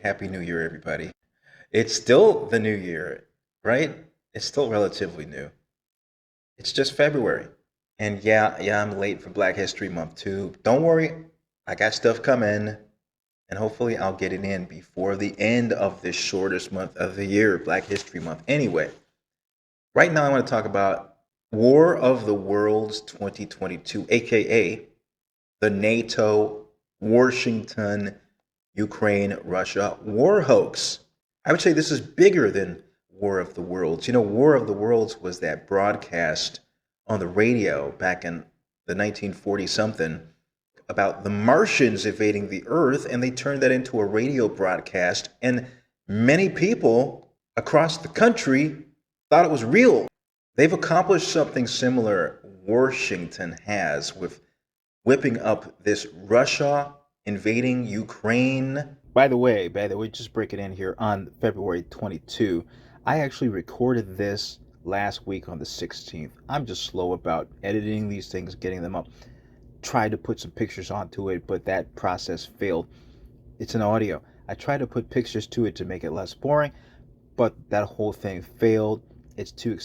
Happy New Year, everybody. It's still the new year, right? It's still relatively new. It's just February. And yeah, I'm late for Black History Month too. Don't worry, I got stuff coming, and hopefully I'll get it in before the end of this shortest month of the year, Black History Month. Anyway, right now I want to talk about War of the Worlds 2022, aka the NATO Washington Ukraine Russia war hoax. I would say this is bigger than War of the Worlds. You know, War of the Worlds was that broadcast on the radio back in the 1940 something about the Martians invading the Earth, and they turned that into a radio broadcast, and many people across the country thought it was real. They've accomplished something similar, Washington has, with whipping up this Russia invading Ukraine. By the way, just break it in here on February 22. I actually recorded this last week on the 16th. I'm just slow about editing these things, getting them up. Tried to put some pictures onto it, but that process failed. It's an audio. I tried to put pictures to it to make it less boring, but that whole thing failed. It's too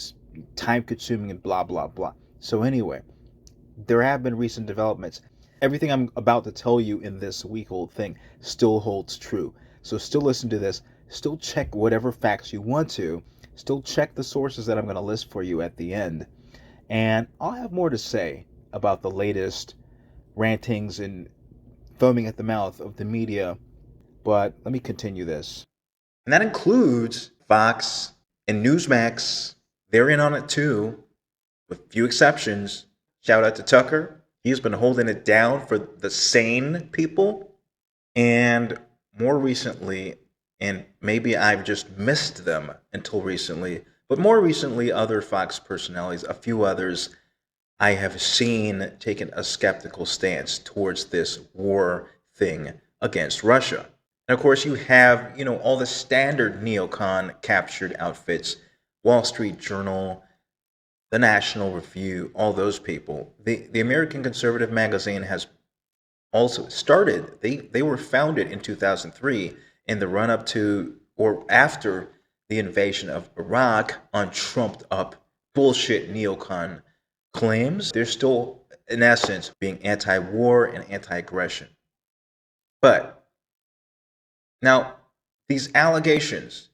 time consuming and blah, blah, blah. So, anyway, there have been recent developments. Everything I'm about to tell you in this week old thing still holds true. So still listen to this. Still check whatever facts you want to. Still check the sources that I'm going to list for you at the end. And I'll have more to say about the latest rantings and foaming at the mouth of the media. But let me continue this. And that includes Fox and Newsmax. They're in on it too, with few exceptions. Shout out to Tucker. He's been holding it down for the sane people. And more recently, and maybe I've just missed them until recently, but more recently, other Fox personalities, a few others, I have seen taking a skeptical stance towards this war thing against Russia. And of course, you have, all the standard neocon captured outfits, Wall Street Journal, the National Review, all those people. The American Conservative Magazine has also started. They were founded in 2003 in the run up to or after the invasion of Iraq on trumped up bullshit neocon claims. They're still, in essence, being anti war and anti aggression. But now, these allegations,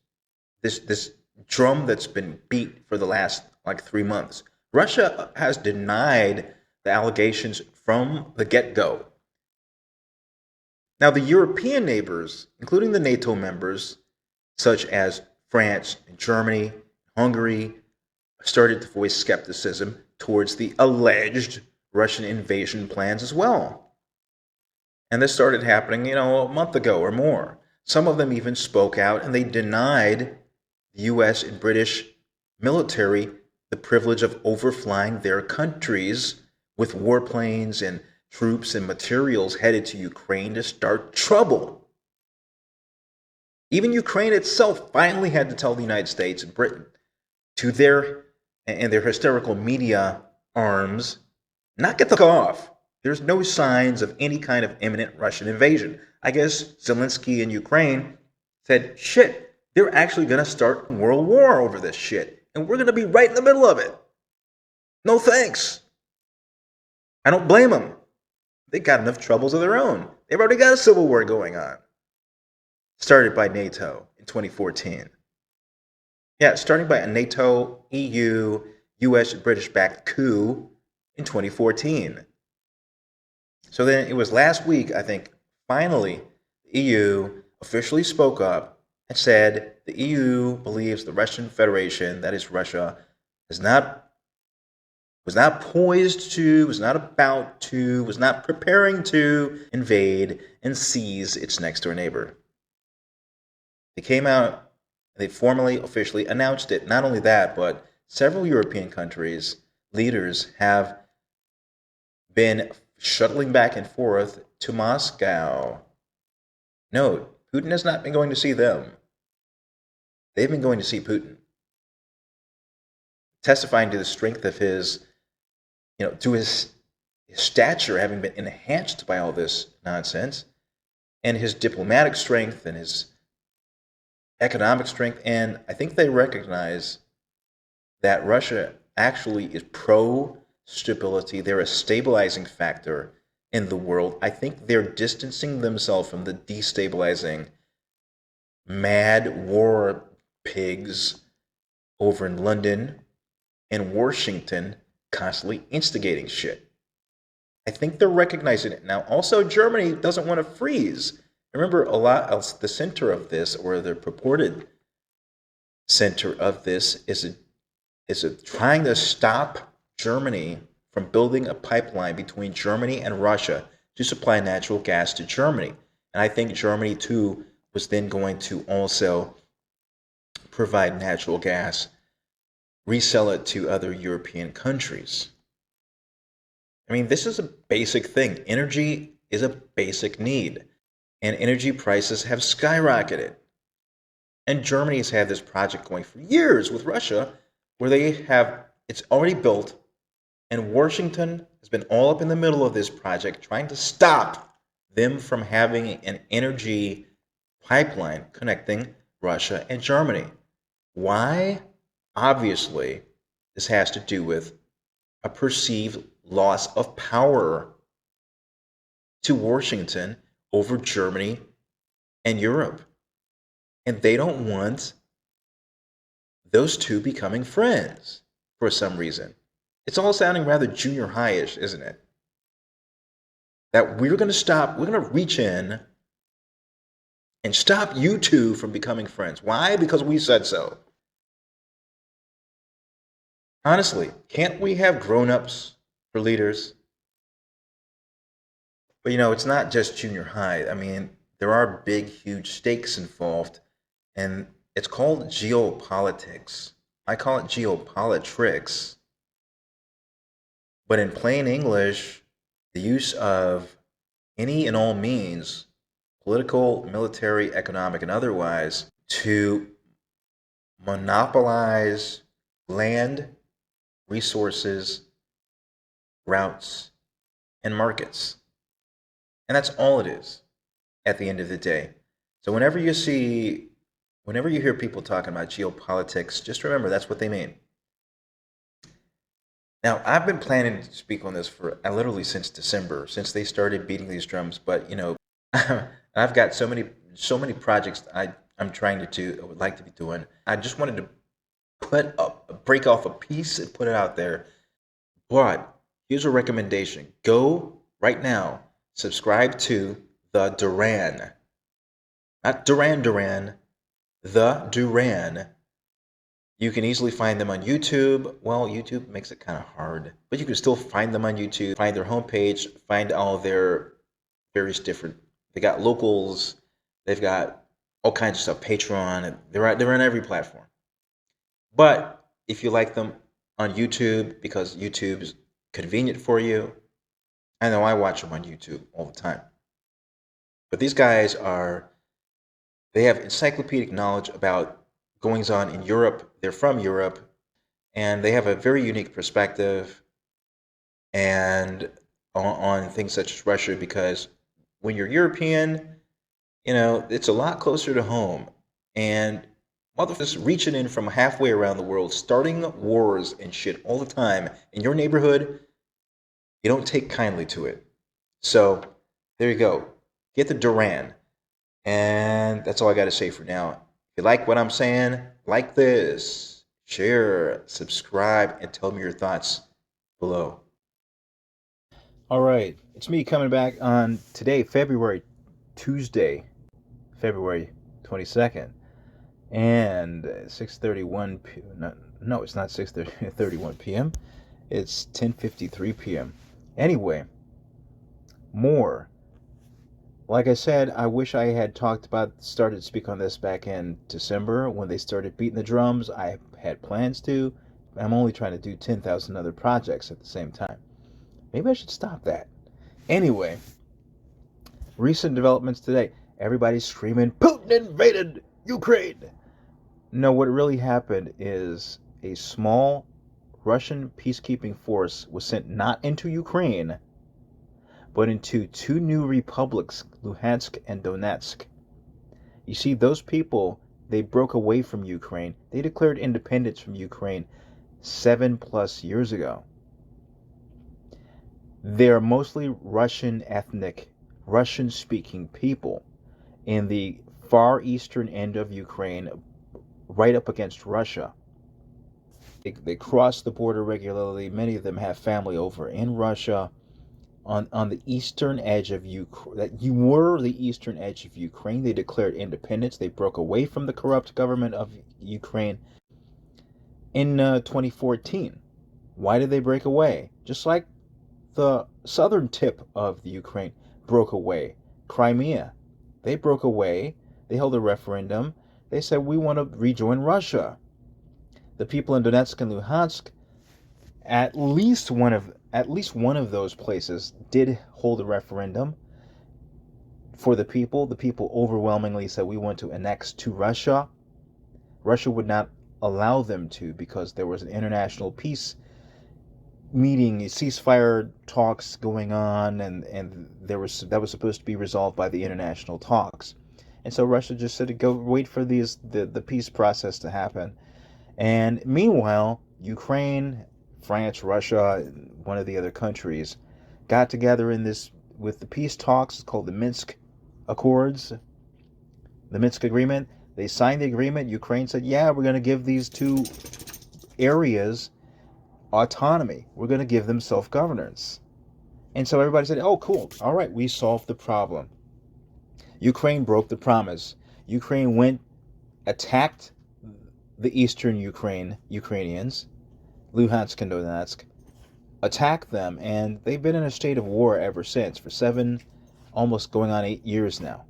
this drum that's been beat for the last like 3 months. Russia has denied the allegations from the get go. Now, the European neighbors, including the NATO members, such as France and Germany, Hungary, started to voice skepticism towards the alleged Russian invasion plans as well. And this started happening, a month ago or more. Some of them even spoke out and they denied the US and British military the privilege of overflying their countries with warplanes and troops and materials headed to Ukraine to start trouble. Even Ukraine itself finally had to tell the United States and Britain to their hysterical media arms, knock it the fuck off. There's no signs of any kind of imminent Russian invasion. I guess Zelensky in Ukraine said, shit, they're actually going to start a world war over this shit. And we're going to be right in the middle of it. No thanks. I don't blame them. They got enough troubles of their own. They've already got a civil war going on. Started by NATO in 2014. Yeah, starting by a NATO, EU, US, and British-backed coup in 2014. So then it was last week, I think, finally, the EU officially spoke up and said the EU believes the Russian Federation, that is Russia, was not poised to, was not about to, was not preparing to invade and seize its next door neighbor. They came out, they formally, officially announced it. Not only that, but several European countries, leaders have been shuttling back and forth to Moscow. Note, Putin has not been going to see them. They've been going to see Putin, testifying to the strength of his, to his stature having been enhanced by all this nonsense, and his diplomatic strength and his economic strength, and I think they recognize that Russia actually is pro stability. They're a stabilizing factor in the world. I think they're distancing themselves from the destabilizing mad war pigs over in London and Washington constantly instigating shit. I think they're recognizing it now. Also, Germany doesn't want to freeze. Remember, a lot of the center of this, or the purported center of this, is trying to stop Germany from building a pipeline between Germany and Russia to supply natural gas to Germany. And I think Germany, too, was then going to also provide natural gas, resell it to other European countries. I mean, this is a basic thing. Energy is a basic need, and energy prices have skyrocketed. And Germany has had this project going for years with Russia, where it's already built, and Washington has been all up in the middle of this project trying to stop them from having an energy pipeline connecting Russia and Germany. Why? Obviously, this has to do with a perceived loss of power to Washington over Germany and Europe. And they don't want those two becoming friends for some reason. It's all sounding rather junior high-ish, isn't it? That we're going to reach in and stop you two from becoming friends. Why? Because we said so. Honestly, can't we have grown-ups for leaders? But it's not just junior high. I mean, there are big, huge stakes involved, and it's called geopolitics. I call it geopolitics. But in plain English, the use of any and all means, political, military, economic, and otherwise, to monopolize land, resources, routes, and markets. And that's all it is at the end of the day. So whenever you hear people talking about geopolitics, just remember that's what they mean. Now, I've been planning to speak on this for literally since December, since they started beating these drums. But I've got so many projects I'm trying to do, I would like to be doing. I just wanted to break off a piece and put it out there. But here's a recommendation: go right now, subscribe to the Duran, not Duran Duran, the Duran. You can easily find them on YouTube. Well, YouTube makes it kind of hard, but you can still find them on YouTube. Find their homepage, find all their various different. They got locals. They've got all kinds of stuff. Patreon. They're on every platform. But if you like them on YouTube because YouTube's convenient for you, I know I watch them on YouTube all the time. But these guys they have encyclopedic knowledge about goings on in Europe. They're from Europe, and they have a very unique perspective and on things such as Russia, because when you're European, it's a lot closer to home. And motherfuckers reaching in from halfway around the world, starting wars and shit all the time in your neighborhood, you don't take kindly to it. So there you go. Get the Duran. And that's all I got to say for now. If you like what I'm saying, like this, share, subscribe, and tell me your thoughts below. All right, it's me coming back on today, Tuesday, February 22nd, and 6:31 p.m. No, it's not 6:31 p.m. It's 10:53 p.m. Anyway, more. Like I said, I wish I had started to speak on this back in December when they started beating the drums. I had plans to. I'm only trying to do 10,000 other projects at the same time. Maybe I should stop that. Anyway, recent developments today. Everybody's screaming, Putin invaded Ukraine. No, what really happened is a small Russian peacekeeping force was sent not into Ukraine, but into two new republics, Luhansk and Donetsk. You see, those people, They broke away from Ukraine. They declared independence from Ukraine 7+ years ago. They're mostly Russian ethnic, Russian speaking people in the far eastern end of Ukraine, right up against Russia. They cross the border regularly. Many of them have family over in Russia. On the eastern edge of Ukraine, that you were the eastern edge of Ukraine. They declared independence. They broke away from the corrupt government of Ukraine in 2014. Why did they break away? Just like the southern tip of the Ukraine broke away. Crimea, they broke away. They held a referendum. They said, we want to rejoin Russia. The people in Donetsk and Luhansk, at least one of those places did hold a referendum for the people. The people overwhelmingly said, we want to annex to Russia. Russia would not allow them to, because there was an international peace meeting, ceasefire talks going on, and that was supposed to be resolved by the international talks. And so Russia just said to go wait for the peace process to happen. And meanwhile, Ukraine, France, Russia, one of the other countries got together in this with the peace talks. It's called the Minsk Accords, the Minsk Agreement. They signed the agreement. Ukraine said, yeah, we're going to give these two areas autonomy. We're going to give them self-governance. And so everybody said, oh, cool. All right, we solved the problem. Ukraine broke the promise. Ukraine went, attacked the eastern Ukrainians, Luhansk and Donetsk, attacked them, and they've been in a state of war ever since, for 7, almost going on 8 years now.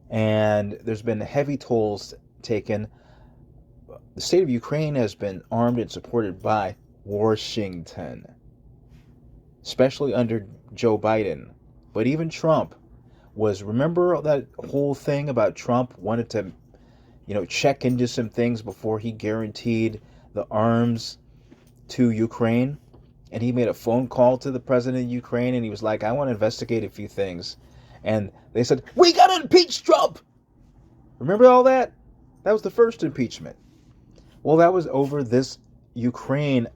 And there's been heavy tolls taken. The state of Ukraine has been armed and supported by Washington, especially under Joe Biden. But even Trump remember that whole thing about Trump wanted to, check into some things before he guaranteed the arms to Ukraine? And he made a phone call to the president of Ukraine, and he was like, I want to investigate a few things. And they said, we got to impeach Trump! Remember all that? That was the first impeachment. Well, that was over this Ukraine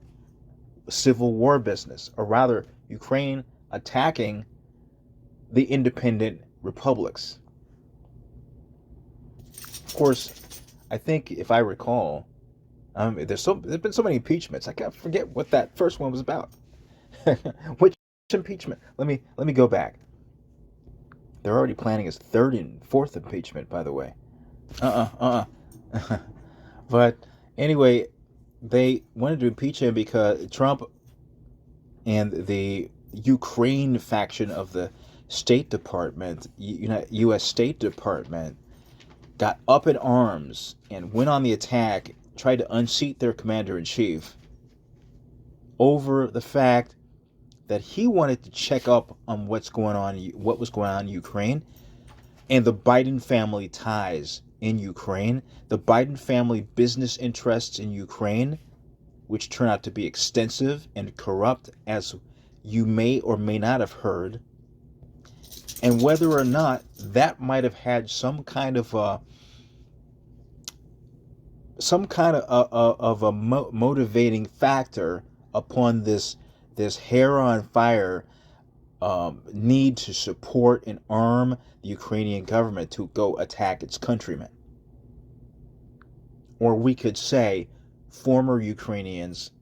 civil war business, or rather, Ukraine attacking the independent republics. Of course, I think, if I recall, there's been so many impeachments. I can't forget what that first one was about. Which impeachment? Let me go back. They're already planning his third and fourth impeachment, by the way. But anyway, they wanted to impeach him because Trump and the Ukraine faction of the State Department, U.S. State Department, got up in arms and went on the attack, tried to unseat their commander-in-chief over the fact that he wanted to check up on what was going on in Ukraine, and the Biden family ties in Ukraine, the Biden family business interests in Ukraine, which turn out to be extensive and corrupt, as you may or may not have heard, and whether or not that might have had some kind of a motivating factor upon this hair on fire need to support and arm the Ukrainian government to go attack its countrymen. Or we could say former Ukrainians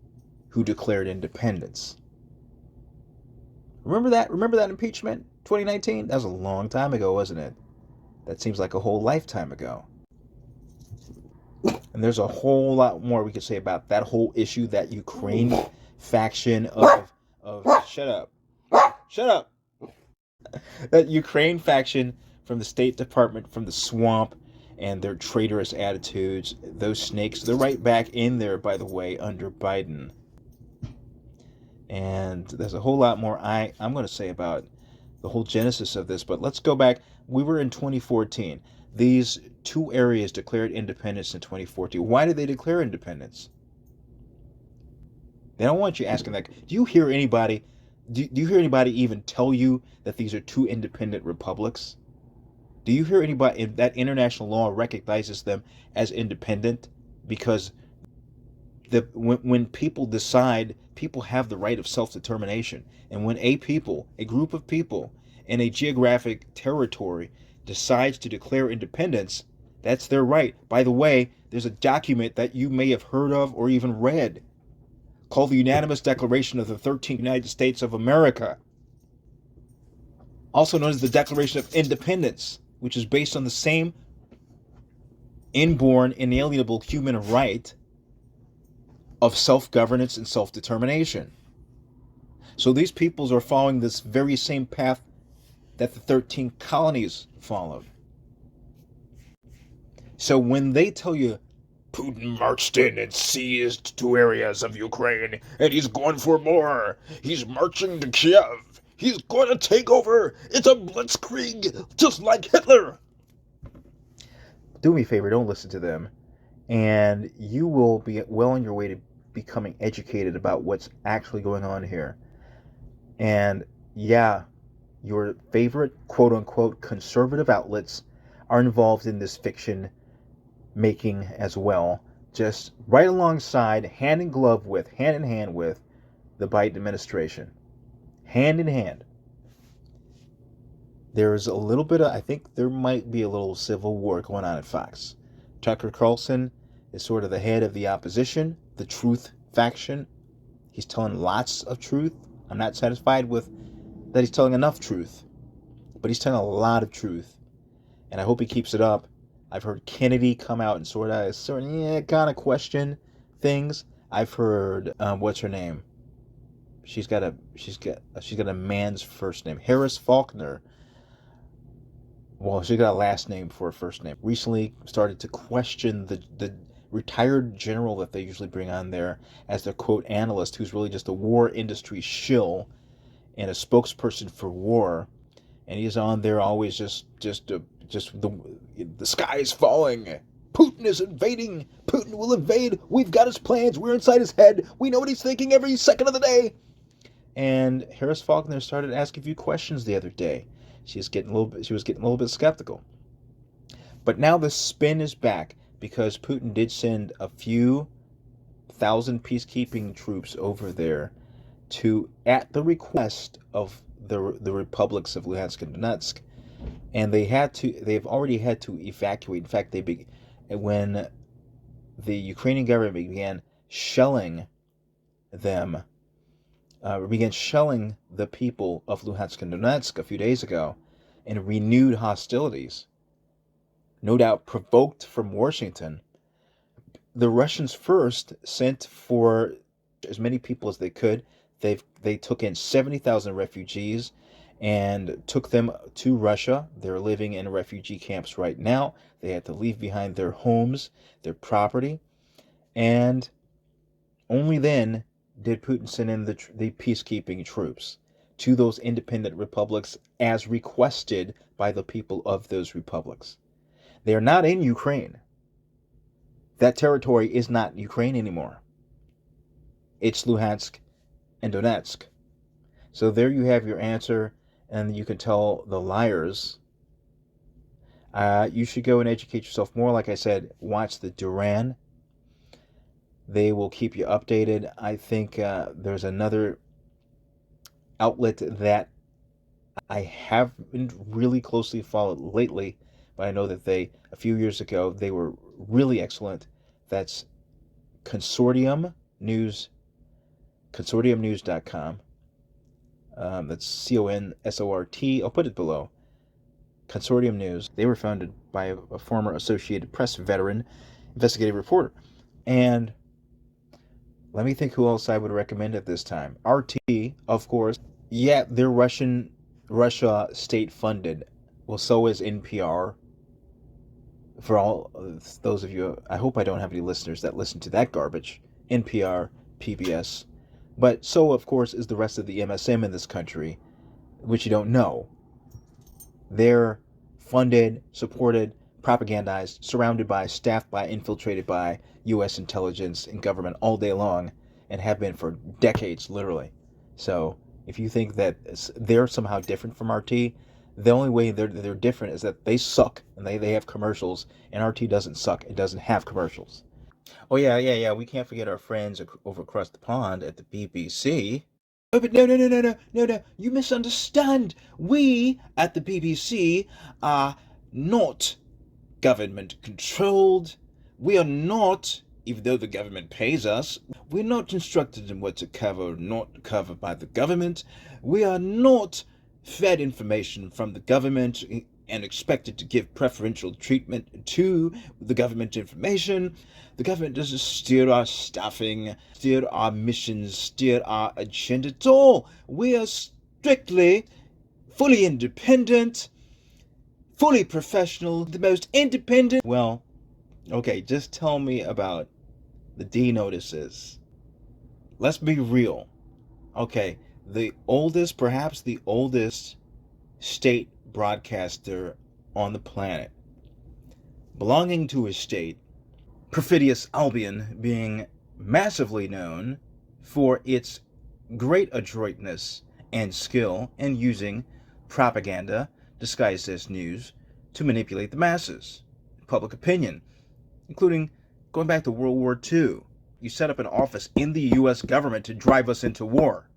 who declared independence. Remember that impeachment, 2019? That was a long time ago, wasn't it? That seems like a whole lifetime ago. And there's a whole lot more we could say about that whole issue, that Ukraine faction of shut up. That Ukraine faction from the State Department, from the swamp, and their traitorous attitudes. Those snakes, they're right back in there, by the way, under Biden. And there's a whole lot more I'm going to say about the whole genesis of this, but let's go back. We were in 2014. These two areas declared independence in 2014. Why did they declare independence? They don't want you asking that. Do you hear anybody even tell you that these are two independent republics? Do you hear anybody that international law recognizes them as independent? Because when people decide, people have the right of self-determination. And when a group of people in a geographic territory decides to declare independence, that's their right. By the way, there's a document that you may have heard of or even read called the Unanimous Declaration of the 13th United States of America, also known as the Declaration of Independence, which is based on the same inborn, inalienable human right of self-governance and self-determination. So these peoples are following this very same path that the 13 colonies followed. So when they tell you Putin marched in and seized 2 areas of Ukraine and he's going for more, he's marching to Kiev, he's going to take over, it's a blitzkrieg just like Hitler. Do me a favor, don't listen to them, and you will be well on your way to becoming educated about what's actually going on here. And yeah, your favorite quote unquote conservative outlets are involved in this fiction making as well, just right alongside, hand in hand with the Biden administration. Hand in hand. There's a little bit of, I think there might be a little civil war going on at Fox. Tucker Carlson is sort of the head of the opposition, the truth faction. He's telling lots of truth. I'm not satisfied with that he's telling enough truth, but he's telling a lot of truth, and I hope he keeps it up. I've heard Kennedy come out and sort of kind of question things. I've heard what's her name? She's got a man's first name, Harris Faulkner. Well, she got a last name for a first name. Recently started to question the retired general that they usually bring on there as their quote analyst, who's really just a war industry shill and a spokesperson for war, and he's on there always just the sky is falling. Putin is invading. Putin will invade. We've got his plans. We're inside his head. We know what he's thinking every second of the day. And Harris Faulkner started asking a few questions the other day. She was getting a little bit skeptical. But now the spin is back because Putin did send a few thousand peacekeeping troops over there at the request of the republics of Luhansk and Donetsk, and they've already had to evacuate. In fact, when the Ukrainian government began shelling them, began shelling the people of Luhansk and Donetsk a few days ago, and renewed hostilities, no doubt provoked from Washington. The Russians first sent for as many people as they could. They took in 70,000 refugees and took them to Russia. They're living in refugee camps right now. They had to leave behind their homes, their property, and only then did Putin send in the peacekeeping troops to those independent republics as requested by the people of those republics. They are not in Ukraine. That territory is not Ukraine anymore. It's Luhansk and Donetsk. So there you have your answer, and you can tell the liars. You should go and educate yourself more. Like I said, watch the Duran. They will keep you updated. I think there's another outlet that I haven't really closely followed lately, but I know that a few years ago, they were really excellent. That's consortiumnews.com. That's CONSORT. I'll put it below. Consortium News. They were founded by a former Associated Press veteran, investigative reporter. And let me think who else I would recommend at this time. RT, of course. Yeah, they're Russia state funded. Well, so is NPR. For all those of you, I hope I don't have any listeners that listen to that garbage. NPR, PBS. But so, of course, is the rest of the MSM in this country, which you don't know. They're funded, supported, propagandized, surrounded by, staffed by, infiltrated by U.S. intelligence and government all day long, and have been for decades, literally. So if you think that they're somehow different from RT, The only way they're different is that they suck and they have commercials, and RT doesn't suck. It doesn't have commercials. Oh yeah. We can't forget our friends over across the pond at the BBC. Oh, but no. You misunderstand. We at the BBC are not government controlled. We are not, even though the government pays us, we're not instructed in what to cover or not cover by the government. We are not fed information from the government and expected to give preferential treatment to the government information. The government doesn't steer our staffing, steer our missions, steer our agenda at all. We are strictly, fully independent, fully professional, the most independent. Well, okay, just tell me about the D notices. Let's be real. Okay, perhaps the oldest state broadcaster on the planet, belonging to a state, Perfidious Albion being massively known for its great adroitness and skill in using propaganda disguised as news to manipulate the masses, public opinion, including going back to World War II. You set up an office in the U.S. government to drive us into war.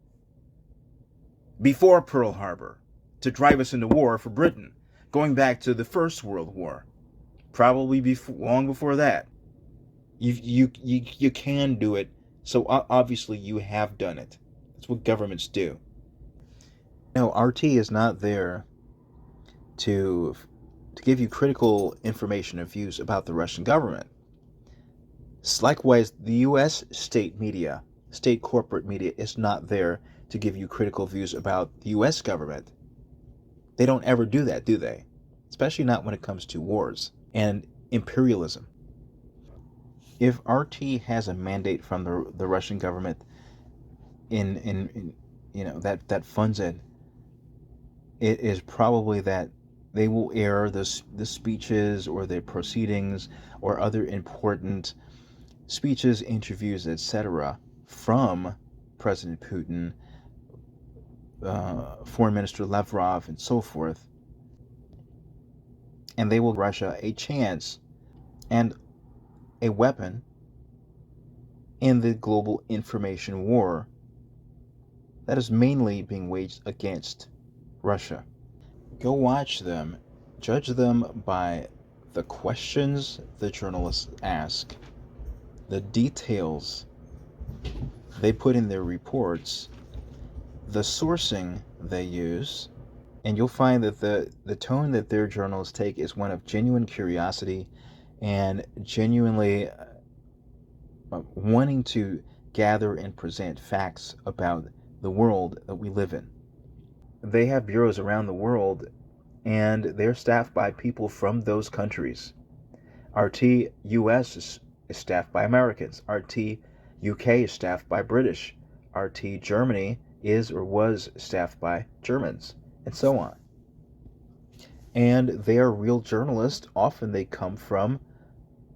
Before Pearl Harbor, to drive us into war for Britain, going back to the First World War, probably long before that. You can do it, so obviously you have done it. That's what governments do. No, RT is not there to give you critical information and views about the Russian government. Likewise, the U.S. state media, state corporate media, is not there to give you critical views about the U.S. government. They don't ever do that, do they? Especially not when it comes to wars and imperialism. If RT has a mandate from the Russian government in that funds it, it is probably that they will air the speeches or the proceedings or other important speeches, interviews, etc. from President Putin, Foreign Minister Lavrov, and so forth, and they will give Russia a chance and a weapon in the global information war that is mainly being waged against Russia. Go watch them, judge them by the questions the journalists ask, the details they put in their reports, the sourcing they use, and you'll find that the tone that their journalists take is one of genuine curiosity and genuinely wanting to gather and present facts about the world that we live in. They have bureaus around the world, and they're staffed by people from those countries. RT US is staffed by Americans. RT UK is staffed by British. RT Germany is or was staffed by Germans, and so on. And they are real journalists. Often they come from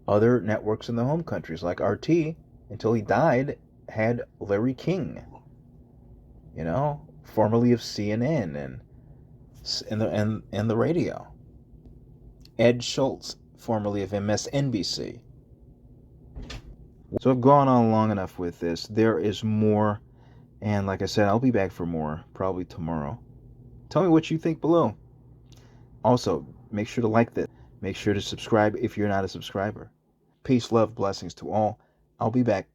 other networks in the home countries, like RT, until he died, had Larry King, formerly of CNN and the radio. Ed Schultz, formerly of MSNBC. So I've gone on long enough with this. There is more, and like I said, I'll be back for more, probably tomorrow. Tell me what you think below. Also, make sure to like this. Make sure to subscribe if you're not a subscriber. Peace, love, blessings to all. I'll be back.